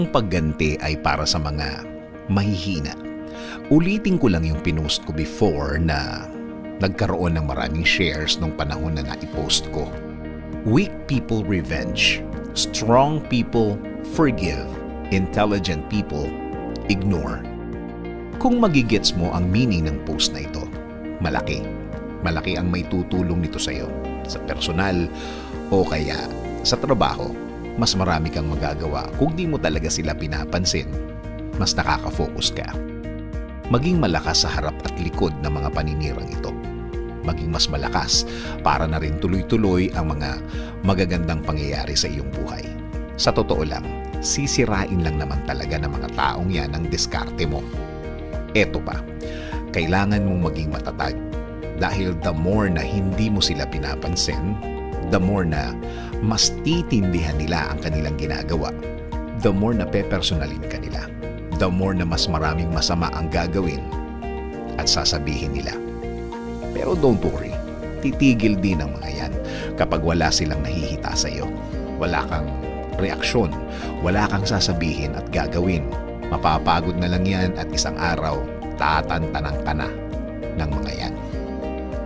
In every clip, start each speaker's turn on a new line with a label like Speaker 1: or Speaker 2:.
Speaker 1: Ang pagganti ay para sa mga mahihina. Ulitin ko lang yung pinost ko before na nagkaroon ng maraming shares nung panahon na naipost ko. Weak people revenge. Strong people forgive. Intelligent people ignore. Kung magigets mo ang meaning ng post na ito, malaki. Malaki ang may tutulong nito sa'yo. Sa personal o kaya sa trabaho, mas marami kang magagawa kung di mo talaga sila pinapansin. Mas nakaka-focus ka. Maging malakas sa harap at likod ng mga paninirang ito. Maging mas malakas para na rin tuloy-tuloy ang mga magagandang pangyayari sa iyong buhay. Sa totoo lang, sisirain lang naman talaga ng mga taong yan ang diskarte mo. Eto pa, kailangan mong maging matatag dahil the more na hindi mo sila pinapansin, the more na mas titindihan nila ang kanilang ginagawa, the more na pepersonalin ka nila, the more na mas maraming masama ang gagawin at sasabihin nila. Pero don't worry, titigil din ang mga yan kapag wala silang nahihita sa iyo. Wala kang reaksyon, wala kang sasabihin at gagawin. Mapapagod na lang yan at isang araw, tatantanang ka na ng mga yan.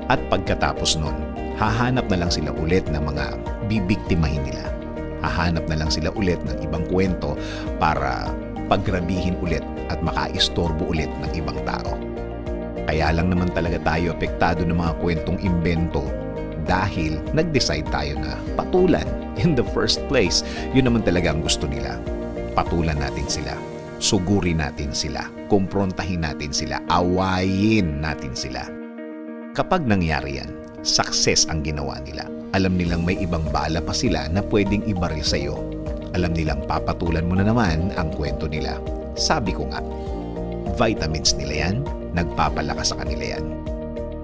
Speaker 1: At pagkatapos nun, hahanap na lang sila ulit ng mga bibiktimahin nila. Hahanap na lang sila ulit ng ibang kwento para paggrabihin ulit at makaistorbo ulit ng ibang tao. Kaya lang naman talaga tayo apektado ng mga kwentong imbento dahil nag-decide tayo na patulan in the first place. Yun naman talaga ang gusto nila. Patulan natin sila. Sugurin natin sila. Kumprontahin natin sila. Awayin natin sila. Kapag nangyari yan, success ang ginawa nila. Alam nilang may ibang bala pa sila na pwedeng ibaril sa'yo. Alam nilang papatulan mo na naman ang kwento nila. Sabi ko nga, vitamins nila yan, nagpapalakas sa kanila yan.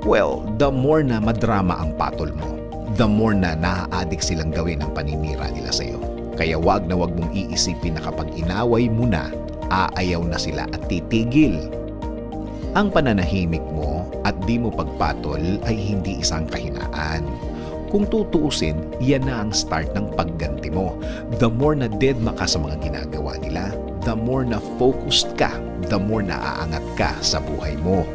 Speaker 1: Well, the more na madrama ang patol mo, the more na naa-addict silang gawin ang paninira nila sa'yo. Kaya wag na wag mong iisipin na kapag inaway mo na, aayaw na sila at titigil. Ang pananahimik mo at di mo pagpatol ay hindi isang kahinaan. Kung tutuusin, yan na ang start ng pagganti mo. The more na deadma ka sa mga ginagawa nila, the more na focused ka, the more na aangat ka sa buhay mo.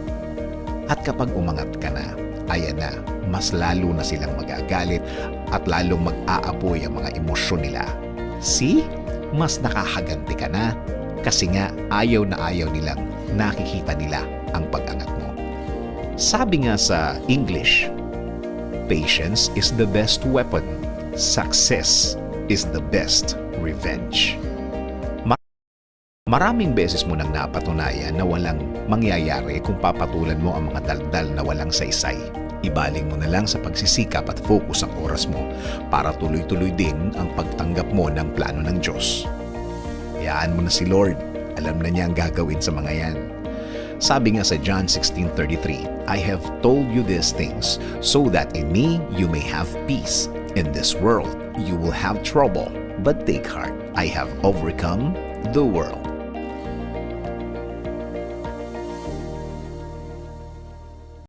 Speaker 1: At kapag umangat ka na, ayan na, mas lalo na silang magagalit at lalong mag-aapoy ang mga emosyon nila. See? Mas nakakaganti ka na kasi nga ayaw na ayaw nilang nakikita nila ang pag-angat mo. Sabi nga sa English, patience is the best weapon. Success is the best revenge. Maraming beses mo nang napatunayan na walang mangyayari kung papatulan mo ang mga daldal na walang saysay. Ibaling mo na lang sa pagsisikap at focus ang oras mo para tuloy-tuloy din ang pagtanggap mo ng plano ng Diyos. Hayaan mo na si Lord. Alam na niya ang gagawin sa mga yan. Sabi nga sa John 16:33, I have told you these things so that in me you may have peace. In this world you will have trouble, but take heart. I have overcome the world.